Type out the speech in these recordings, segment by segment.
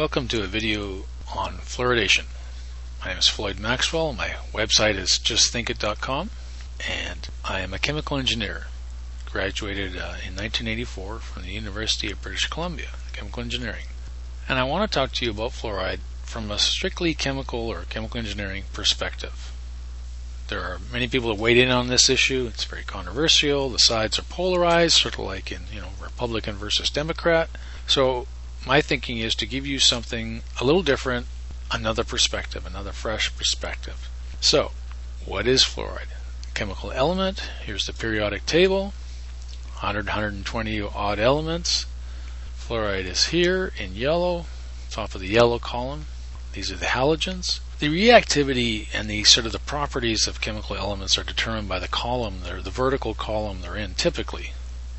Welcome to a video on fluoridation. My name is Floyd Maxwell. My website is justthinkit.com, and I am a chemical engineer. Graduated in 1984 from the University of British Columbia, chemical engineering. And I want to talk to you about fluoride from a strictly chemical or chemical engineering perspective. There are many people that weighed in on this issue. It's very controversial. The sides are polarized, sort of like in Republican versus Democrat. So my thinking is to give you something a little different, another perspective, another fresh perspective. So, what is fluoride? Chemical element. Here's the periodic table. 120 odd elements. Fluoride is here in yellow, top of the yellow column. These are the halogens. The reactivity and the properties of chemical elements are determined by the column, the vertical column they're in typically.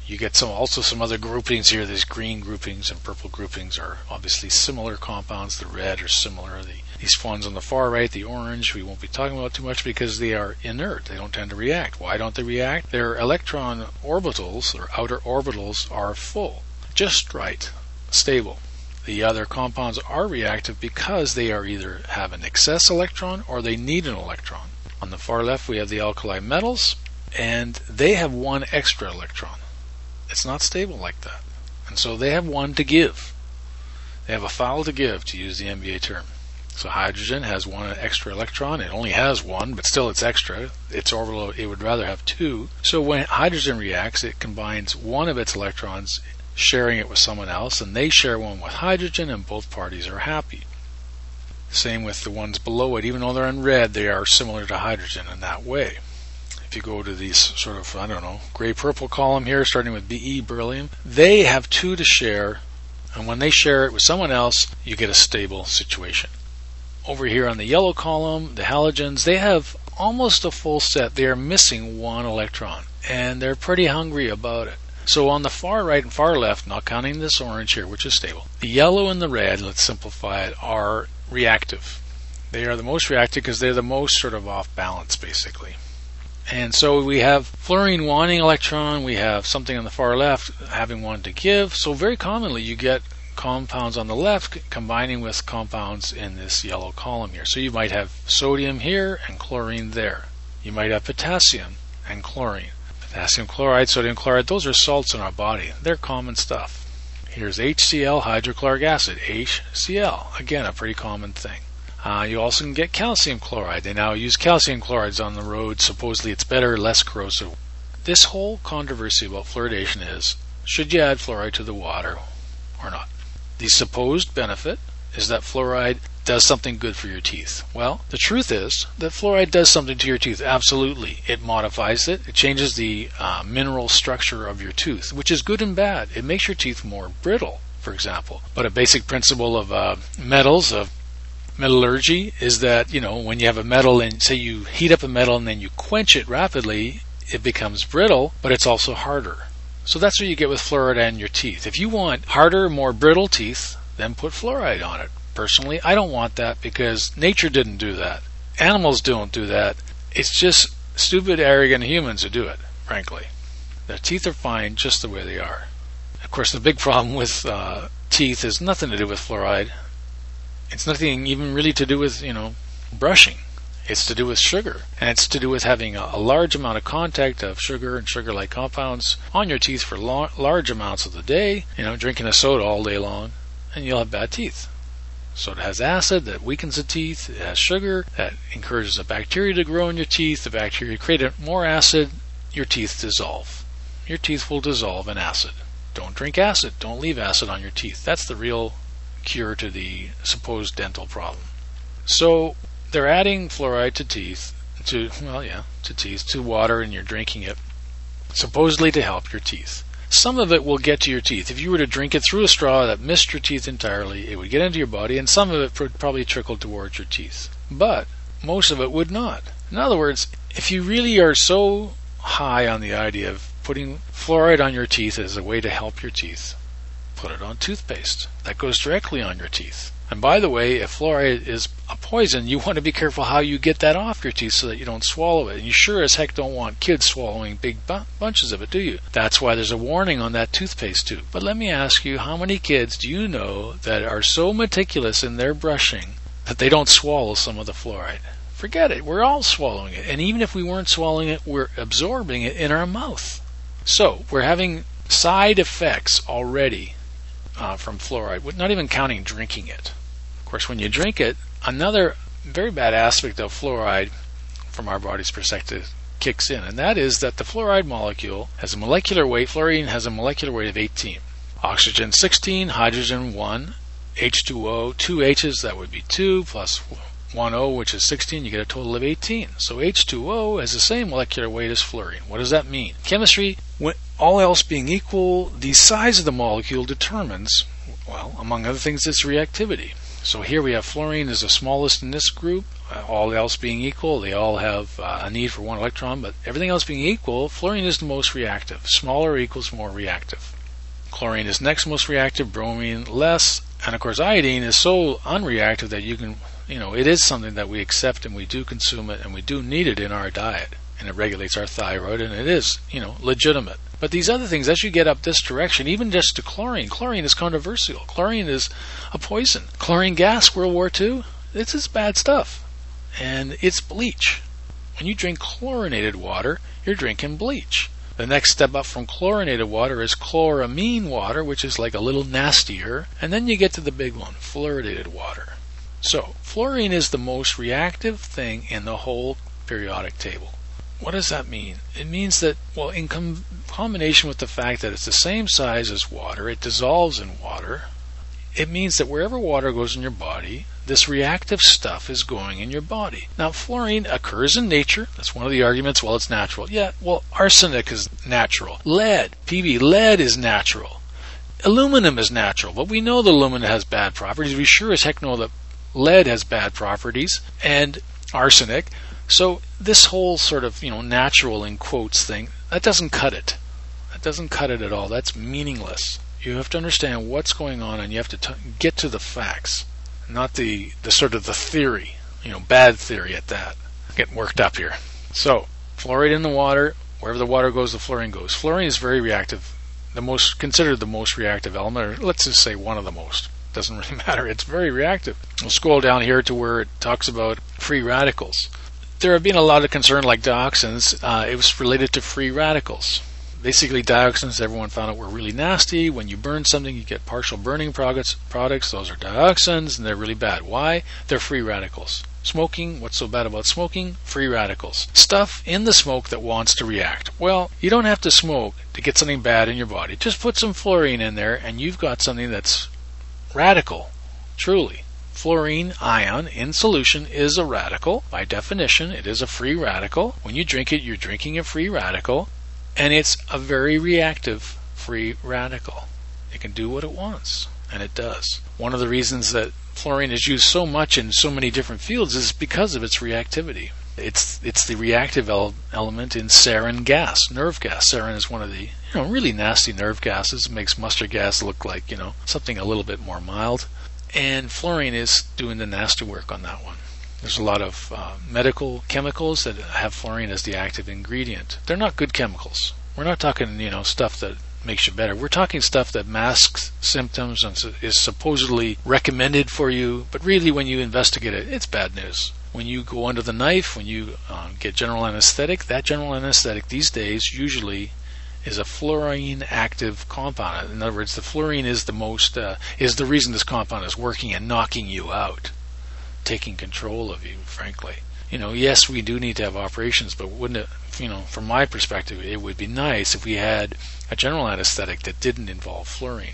You get some other groupings here. These green groupings and purple groupings are obviously similar compounds. The red are similar. These ones on the far right, the orange, we won't be talking about too much because they are inert. They don't tend to react. Why don't they react? Their electron orbitals, or outer orbitals, are full. Just right. Stable. The other compounds are reactive because they are either have an excess electron or they need an electron. On the far left we have the alkali metals, and they have one extra electron. It's not stable like that. And so they have one to give. They have a foul to give, to use the MBA term. So hydrogen has one extra electron. It only has one, but still it's extra. Its orbital, it would rather have two. So when hydrogen reacts, it combines one of its electrons, sharing it with someone else, and they share one with hydrogen, and both parties are happy. Same with the ones below it. Even though they're in red, they are similar to hydrogen in that way. If you go to these gray-purple column here, starting with Be, beryllium, they have two to share, and when they share it with someone else, you get a stable situation. Over here on the yellow column, the halogens, they have almost a full set. They are missing one electron, and they're pretty hungry about it. So on the far right and far left, not counting this orange here, which is stable, the yellow and the red, let's simplify it, are reactive. They are the most reactive because they're the most off balance, basically. And so we have fluorine wanting electron, we have something on the far left having one to give. So very commonly you get compounds on the left combining with compounds in this yellow column here. So you might have sodium here and chlorine there. You might have potassium and chlorine. Potassium chloride, sodium chloride, those are salts in our body. They're common stuff. Here's HCl, hydrochloric acid, HCl. Again, a pretty common thing. You also can get calcium chloride. They now use calcium chlorides on the road. Supposedly it's better, less corrosive. This whole controversy about fluoridation is, should you add fluoride to the water or not? The supposed benefit is that fluoride does something good for your teeth. Well, the truth is that fluoride does something to your teeth. Absolutely. It modifies it. It changes the mineral structure of your tooth, which is good and bad. It makes your teeth more brittle, for example. But a basic principle of metals, of metallurgy, is that when you have a metal and say you heat up a metal and then you quench it rapidly, it becomes brittle, but it's also harder. So that's what you get with fluoride in your teeth. If you want harder, more brittle teeth, then put fluoride on it. Personally, I don't want that because nature didn't do that. Animals don't do that. It's just stupid, arrogant humans who do it, frankly. Their teeth are fine just the way they are. Of course, the big problem with teeth is nothing to do with fluoride. It's nothing even really to do with, brushing. It's to do with sugar. And it's to do with having a large amount of contact of sugar and sugar-like compounds on your teeth for large amounts of the day. Drinking a soda all day long, and you'll have bad teeth. Soda has acid that weakens the teeth. It has sugar that encourages the bacteria to grow in your teeth. The bacteria create more acid. Your teeth dissolve. Your teeth will dissolve in acid. Don't drink acid. Don't leave acid on your teeth. That's the real cure to the supposed dental problem. So they're adding fluoride to teeth, to water, and you're drinking it, supposedly to help your teeth. Some of it will get to your teeth. If you were to drink it through a straw that missed your teeth entirely, it would get into your body, and some of it would probably trickle towards your teeth. But most of it would not. In other words, if you really are so high on the idea of putting fluoride on your teeth as a way to help your teeth, put it on toothpaste. That goes directly on your teeth. And by the way, if fluoride is a poison, you want to be careful how you get that off your teeth so that you don't swallow it. And you sure as heck don't want kids swallowing big bunches of it, do you? That's why there's a warning on that toothpaste tube. But let me ask you, how many kids do you know that are so meticulous in their brushing that they don't swallow some of the fluoride? Forget it. We're all swallowing it. And even if we weren't swallowing it, we're absorbing it in our mouth. So we're having side effects already from fluoride, not even counting drinking it. Of course, when you drink it, another very bad aspect of fluoride from our body's perspective kicks in, and that is that the fluoride molecule has a molecular weight, fluorine has a molecular weight of 18. Oxygen 16, hydrogen 1, H2O, 2 H's, that would be 2, plus 1 O, which is 16, you get a total of 18. So H2O has the same molecular weight as fluorine. What does that mean? Chemistry, when all else being equal, the size of the molecule determines, well, among other things, its reactivity. So here we have fluorine is the smallest in this group. All else being equal, they all have a need for one electron, but everything else being equal, fluorine is the most reactive. Smaller equals more reactive. Chlorine is next most reactive, bromine less, and of course iodine is so unreactive that you can, it is something that we accept and we do consume it and we do need it in our diet, and it regulates our thyroid, and it is, legitimate. But these other things, as you get up this direction, even just to chlorine is controversial. Chlorine is a poison. Chlorine gas, World War II, this is bad stuff. And it's bleach. When you drink chlorinated water, you're drinking bleach. The next step up from chlorinated water is chloramine water, which is like a little nastier. And then you get to the big one, fluoridated water. So, fluorine is the most reactive thing in the whole periodic table. What does that mean? It means that, well, in combination with the fact that it's the same size as water, it dissolves in water, it means that wherever water goes in your body, this reactive stuff is going in your body. Now, fluorine occurs in nature. That's one of the arguments. Well, it's natural. Yeah, well, arsenic is natural. Lead is natural. Aluminum is natural. But we know the aluminum has bad properties. We sure as heck know that lead has bad properties, and arsenic. So this whole sort of, natural in quotes thing, that doesn't cut it. That doesn't cut it at all. That's meaningless. You have to understand what's going on, and you have to get to the facts, not the sort of the theory, bad theory at that. Getting worked up here. So, fluoride in the water, wherever the water goes, the fluorine goes. Fluorine is very reactive, considered the most reactive element, or let's just say one of the most. Doesn't really matter. It's very reactive. We'll scroll down here to where it talks about free radicals. There have been a lot of concern, like dioxins. It was related to free radicals. Basically, dioxins, everyone found out, were really nasty. When you burn something, you get partial burning products. Those are dioxins, and they're really bad. Why? They're free radicals. Smoking, what's so bad about smoking? Free radicals. Stuff in the smoke that wants to react. Well, you don't have to smoke to get something bad in your body. Just put some fluorine in there, and you've got something that's radical. Truly. Fluorine ion in solution is a radical. By definition, it is a free radical. When you drink it, you're drinking a free radical, and it's a very reactive free radical. It can do what it wants, and it does. One of the reasons that fluorine is used so much in so many different fields is because of its reactivity. It's the reactive element in sarin gas, nerve gas. Sarin is one of the really nasty nerve gases. It makes mustard gas look like something a little bit more mild. And fluorine is doing the nasty work on that one. There's a lot of medical chemicals that have fluorine as the active ingredient. They're not good chemicals. We're not talking, stuff that makes you better. We're talking stuff that masks symptoms and is supposedly recommended for you, but really when you investigate it, it's bad news. When you go under the knife, when you get general anesthetic, that general anesthetic these days usually is a fluorine active compound. In other words, the fluorine is is the reason this compound is working and knocking you out, taking control of you, frankly. Yes, we do need to have operations, but wouldn't it, from my perspective, it would be nice if we had a general anesthetic that didn't involve fluorine.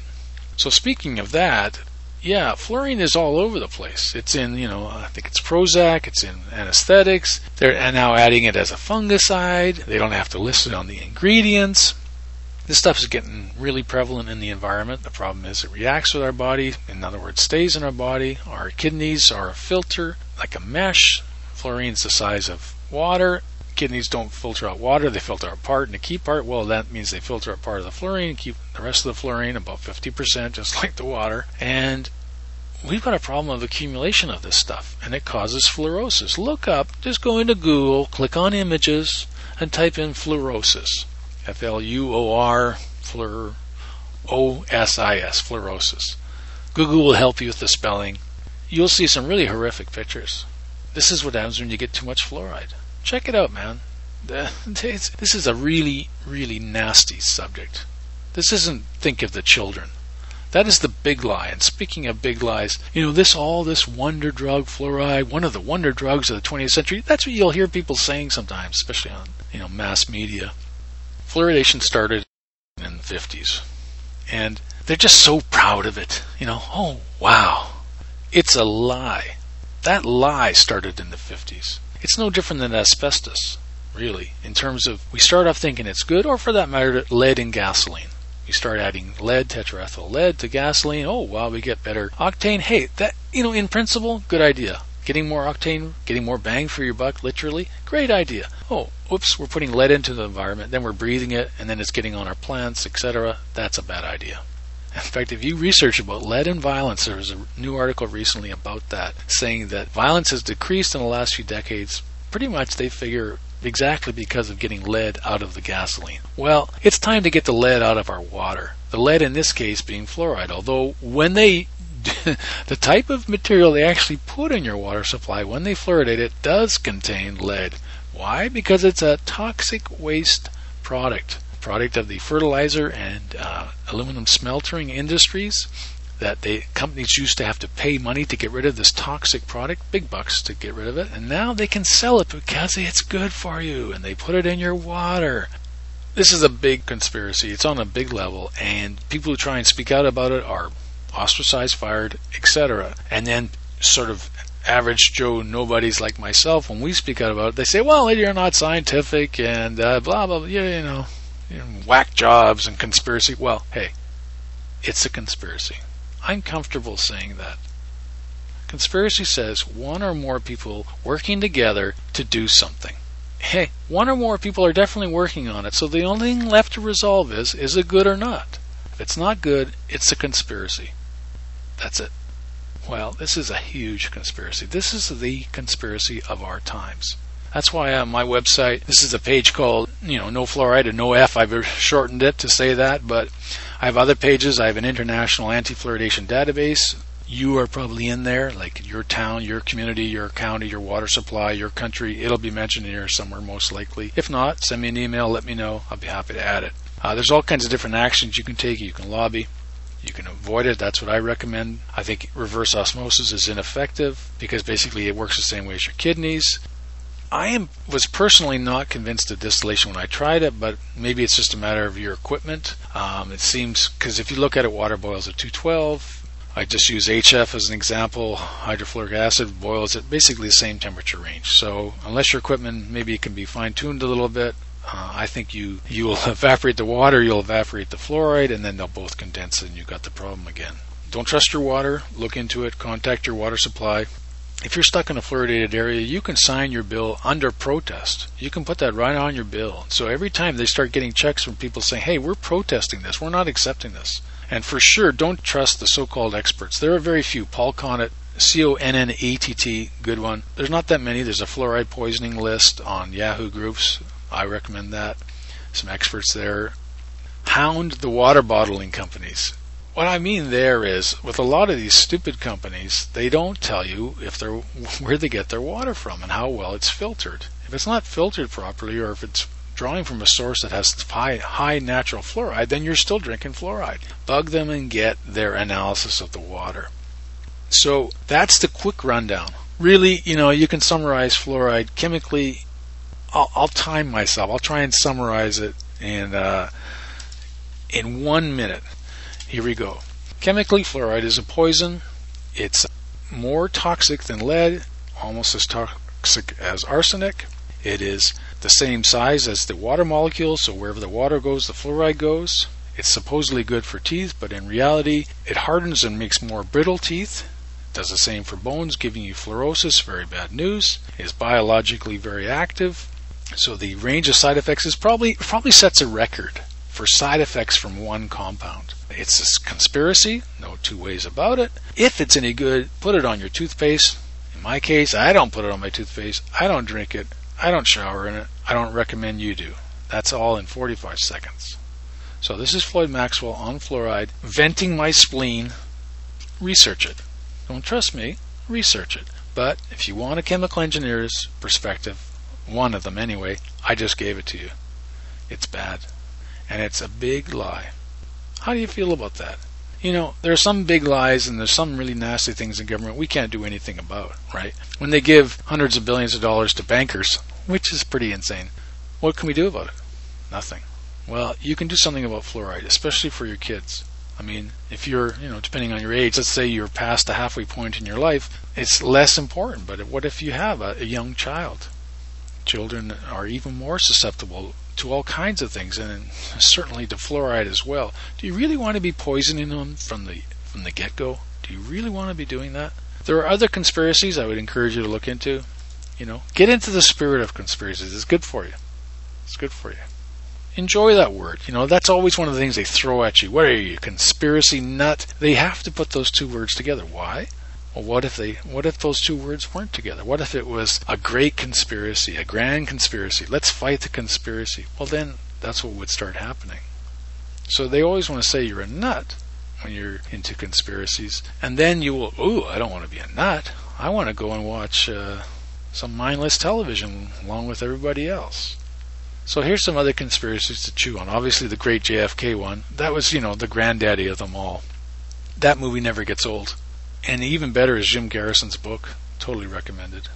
So speaking of that, yeah, fluorine is all over the place. It's in, I think it's Prozac, it's in anesthetics. They're now adding it as a fungicide. They don't have to list it on the ingredients. This stuff is getting really prevalent in the environment. The problem is it reacts with our body. In other words, stays in our body. Our kidneys are a filter, like a mesh. Fluorine's the size of water. Kidneys don't filter out water. They filter out part, and the key part, well, that means they filter out part of the fluorine, keep the rest of the fluorine, about 50%, just like the water. And we've got a problem of accumulation of this stuff, and it causes fluorosis. Look up, just go into Google, click on images, and type in fluorosis. F-L-U-O-R, O-S-I-S, fluorosis. Google will help you with the spelling. You'll see some really horrific pictures. This is what happens when you get too much fluoride. Check it out, man. This is a really, really nasty subject. This isn't think of the children. That is the big lie. And speaking of big lies, this wonder drug, fluoride, one of the wonder drugs of the 20th century, that's what you'll hear people saying sometimes, especially on, mass media. Fluoridation started in the 50s. And they're just so proud of it. Oh, wow. It's a lie. That lie started in the 50s. It's no different than asbestos, really, in terms of we start off thinking it's good, or for that matter, lead in gasoline. You start adding lead, tetraethyl lead to gasoline. Oh, wow, we get better octane. Hey, that, in principle, good idea. Getting more octane, getting more bang for your buck, literally, great idea. Oh, oops, we're putting lead into the environment, then we're breathing it, and then it's getting on our plants, etc. That's a bad idea. In fact, if you research about lead and violence, there was a new article recently about that, saying that violence has decreased in the last few decades. Pretty much they figure exactly because of getting lead out of the gasoline. Well, it's time to get the lead out of our water. The lead in this case being fluoride, although when they the type of material they actually put in your water supply when they fluoridate it does contain lead. Why? Because it's a toxic waste product of the fertilizer and aluminum smelting industries, that companies used to have to pay money to get rid of this toxic product, big bucks to get rid of it, and now they can sell it because it's good for you, and they put it in your water. This is a big conspiracy. It's on a big level, and people who try and speak out about it are ostracized, fired, etc. And then sort of average Joe nobodies like myself, when we speak out about it, they say, well, you're not scientific, and blah, blah, blah, whack jobs and conspiracy. Well, hey, it's a conspiracy. I'm comfortable saying that. Conspiracy says one or more people working together to do something. Hey, one or more people are definitely working on it, so the only thing left to resolve is it good or not? If it's not good, it's a conspiracy. That's it. Well, this is a huge conspiracy. This is the conspiracy of our times. That's why on my website, this is a page called, No Fluoride and No F. I've shortened it to say that, but I have other pages. I have an international anti-fluoridation database. You are probably in there, like your town, your community, your county, your water supply, your country. It'll be mentioned in here somewhere most likely. If not, send me an email, let me know. I'll be happy to add it. There's all kinds of different actions you can take. You can lobby. You can avoid it. That's what I recommend. I think reverse osmosis is ineffective because basically it works the same way as your kidneys. Was personally not convinced of distillation when I tried it, but maybe it's just a matter of your equipment. It seems, because if you look at it, water boils at 212. I just use HF as an example. Hydrofluoric acid boils at basically the same temperature range. So unless your equipment maybe can be fine-tuned a little bit, I think you will evaporate the water, you'll evaporate the fluoride, and then they'll both condense and you've got the problem again. Don't trust your water. Look into it. Contact your water supply. If you're stuck in a fluoridated area, you can sign your bill under protest. You can put that right on your bill. So every time they start getting checks from people saying, hey, we're protesting this, we're not accepting this. And for sure, don't trust the so-called experts. There are very few. Paul Connett, C-O-N-N-E-T-T, good one. There's not that many. There's a fluoride poisoning list on Yahoo groups. I recommend that. Some experts there. Hound the water bottling companies. What I mean there is, with a lot of these stupid companies, they don't tell you where they get their water from and how well it's filtered. If it's not filtered properly, or if it's drawing from a source that has high natural fluoride, then you're still drinking fluoride. Bug them and get their analysis of the water. So that's the quick rundown. Really, you can summarize fluoride chemically. I'll time myself. I'll try and summarize it in 1 minute. Here we go. Chemically, fluoride is a poison. It's more toxic than lead, almost as toxic as arsenic. It is the same size as the water molecule, so wherever the water goes, the fluoride goes. It's supposedly good for teeth, but in reality, it hardens and makes more brittle teeth. It does the same for bones, giving you fluorosis, very bad news. It is biologically very active, so the range of side effects is probably sets a record for side effects from one compound. It's a conspiracy, no two ways about it. If it's any good, put it on your toothpaste. In my case, I don't put it on my toothpaste. I don't drink it. I don't shower in it. I don't recommend you do. That's all in 45 seconds. So this is Floyd Maxwell on fluoride, venting my spleen. Research it. Don't trust me, research it. But if you want a chemical engineer's perspective, one of them anyway, I just gave it to you. It's bad. And it's a big lie. How do you feel about that? You know, there are some big lies and there's some really nasty things in government we can't do anything about, right? When they give hundreds of billions of dollars to bankers, which is pretty insane, what can we do about it? Nothing. Well, you can do something about fluoride, especially for your kids. I mean, if you're, depending on your age, let's say you're past the halfway point in your life, it's less important. But what if you have a young child? Children are even more susceptible to all kinds of things, and certainly to fluoride as well. Do you really want to be poisoning them from the get-go? Do you really want to be doing that? There are other conspiracies I would encourage you to look into. Get into the spirit of conspiracies. It's good for you. It's good for you. Enjoy that word. That's always one of the things they throw at you. What are you, conspiracy nut? They have to put those two words together. Why? Well, what if those two words weren't together? What if it was a great conspiracy, a grand conspiracy? Let's fight the conspiracy. Well, then that's what would start happening. So they always want to say you're a nut when you're into conspiracies, and then you will, I don't want to be a nut. I want to go and watch some mindless television along with everybody else. So here's some other conspiracies to chew on. Obviously the great JFK one. That was, the granddaddy of them all. That movie never gets old. And even better is Jim Garrison's book. Totally recommended.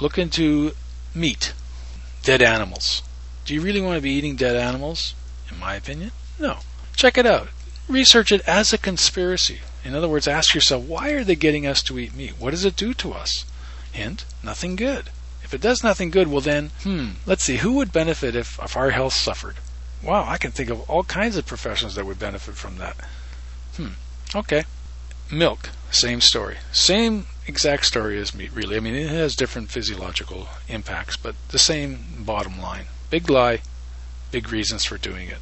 Look into meat. Dead animals. Do you really want to be eating dead animals? In my opinion, no. Check it out. Research it as a conspiracy. In other words, ask yourself, why are they getting us to eat meat? What does it do to us? Hint, nothing good. If it does nothing good, well then, let's see, who would benefit if our health suffered? Wow, I can think of all kinds of professions that would benefit from that. Okay. Milk, same story. Same exact story as meat, really. I mean, it has different physiological impacts, but the same bottom line. Big lie, big reasons for doing it.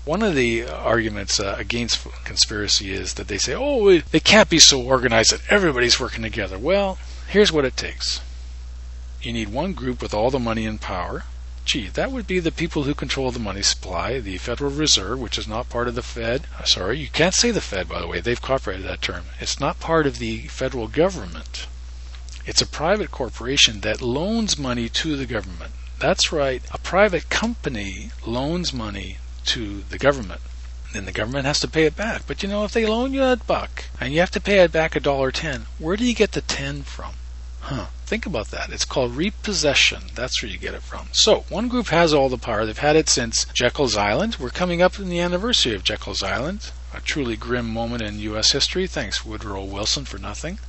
One of the arguments against conspiracy is that they say, they can't be so organized that everybody's working together. Well, here's what it takes. You need one group with all the money and power. Gee, that would be the people who control the money supply, the Federal Reserve, which is not part of the Fed. Sorry, you can't say the Fed, by the way. They've copyrighted that term. It's not part of the federal government. It's a private corporation that loans money to the government. That's right. A private company loans money to the government. Then the government has to pay it back. But if they loan you $1 and you have to pay it back $1.10, where do you get the 10 from? Think about that. It's called repossession. That's where you get it from. So, one group has all the power. They've had it since Jekyll's Island. We're coming up in the anniversary of Jekyll's Island. A truly grim moment in U.S. history. Thanks, Woodrow Wilson, for nothing.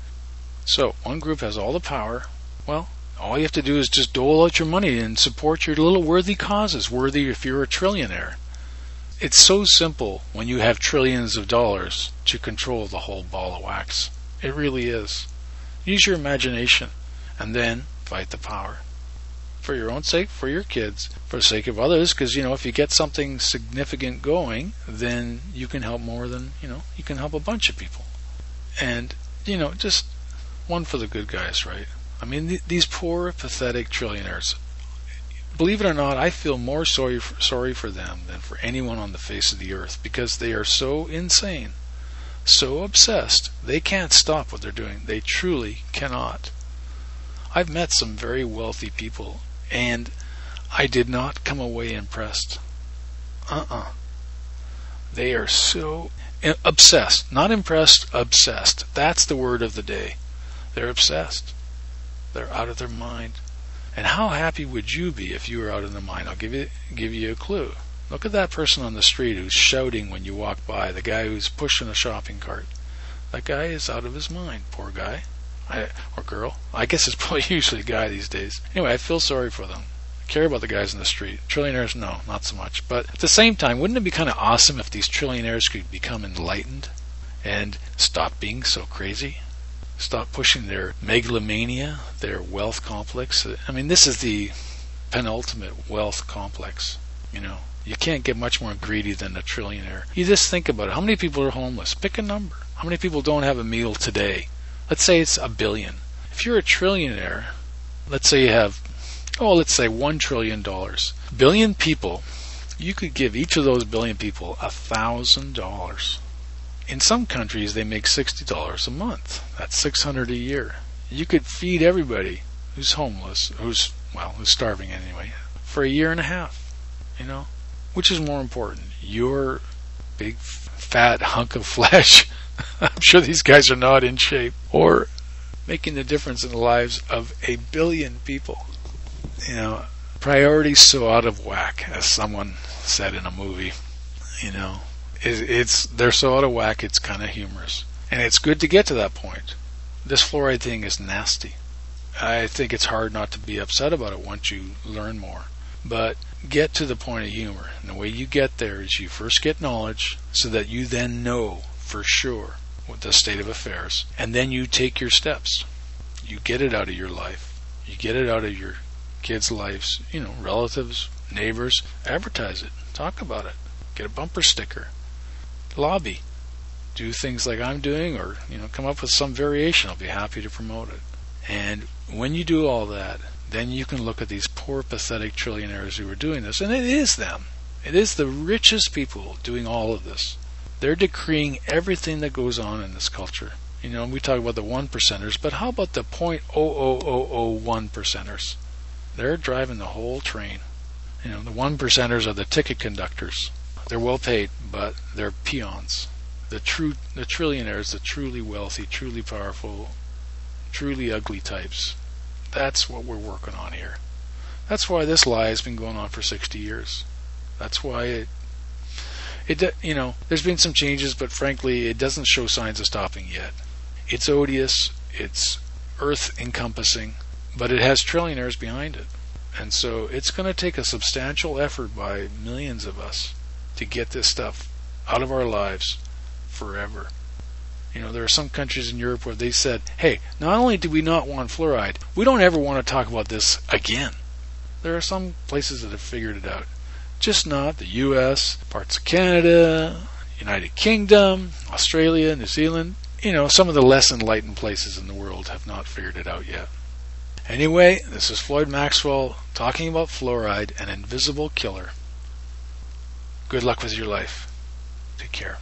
So, one group has all the power. Well, all you have to do is just dole out your money and support your little worthy causes. Worthy if you're a trillionaire. It's so simple when you have trillions of dollars to control the whole ball of wax. It really is. Use your imagination, and then fight the power. For your own sake, for your kids, for the sake of others, because, if you get something significant going, then you can help more than, you can help a bunch of people. And, just one for the good guys, right? I mean, these poor, pathetic trillionaires, believe it or not, I feel more sorry for them than for anyone on the face of the earth, because they are so insane. So obsessed, they can't stop what they're doing. They truly cannot. I've met some very wealthy people, and I did not come away impressed. They are so obsessed. Not impressed, obsessed. That's the word of the day. They're obsessed. They're out of their mind. And how happy would you be if you were out of their mind? I'll give you a clue. Look at that person on the street who's shouting when you walk by, the guy who's pushing a shopping cart. That guy is out of his mind, poor guy. Or girl. I guess it's probably usually a guy these days. Anyway, I feel sorry for them. I care about the guys in the street. Trillionaires, no, not so much. But at the same time, wouldn't it be kind of awesome if these trillionaires could become enlightened and stop being so crazy? Stop pushing their megalomania, their wealth complex. I mean, this is the penultimate wealth complex, You can't get much more greedy than a trillionaire. You just think about it. How many people are homeless? Pick a number. How many people don't have a meal today? Let's say it's 1 billion. If you're a trillionaire, let's say you have, let's say $1 trillion. Billion people, you could give each of those billion people $1,000. In some countries, they make $60 a month. That's $600 a year. You could feed everybody who's homeless, who's starving anyway, for a year and a half. Which is more important? Your big fat hunk of flesh, I'm sure these guys are not in shape, or making the difference in the lives of 1 billion people. Priorities so out of whack, as someone said in a movie. They're so out of whack, it's kind of humorous. And it's good to get to that point. This fluoride thing is nasty. I think it's hard not to be upset about it once you learn more. But get to the point of humor. And the way you get there is you first get knowledge so that you then know for sure what the state of affairs. And then you take your steps. You get it out of your life. You get it out of your kids' lives, relatives, neighbors. Advertise it. Talk about it. Get a bumper sticker. Lobby. Do things like I'm doing, or come up with some variation. I'll be happy to promote it. And when you do all that, then you can look at these poor, pathetic trillionaires who are doing this. And it is them. It is the richest people doing all of this. They're decreeing everything that goes on in this culture. We talk about the 1%ers, but how about the 0.00001%ers? They're driving the whole train. The 1%ers are the ticket conductors. They're well paid, but they're peons. The trillionaires, the truly wealthy, truly powerful, truly ugly types. That's what we're working on here. That's why this lie has been going on for 60 years. That's why there's been some changes, but frankly, it doesn't show signs of stopping yet. It's odious, it's earth-encompassing, but it has trillionaires behind it. And so it's going to take a substantial effort by millions of us to get this stuff out of our lives forever. There are some countries in Europe where they said, hey, not only do we not want fluoride, we don't ever want to talk about this again. There are some places that have figured it out. Just not the US, parts of Canada, United Kingdom, Australia, New Zealand. Some of the less enlightened places in the world have not figured it out yet. Anyway, this is Floyd Maxwell talking about fluoride, an invisible killer. Good luck with your life. Take care.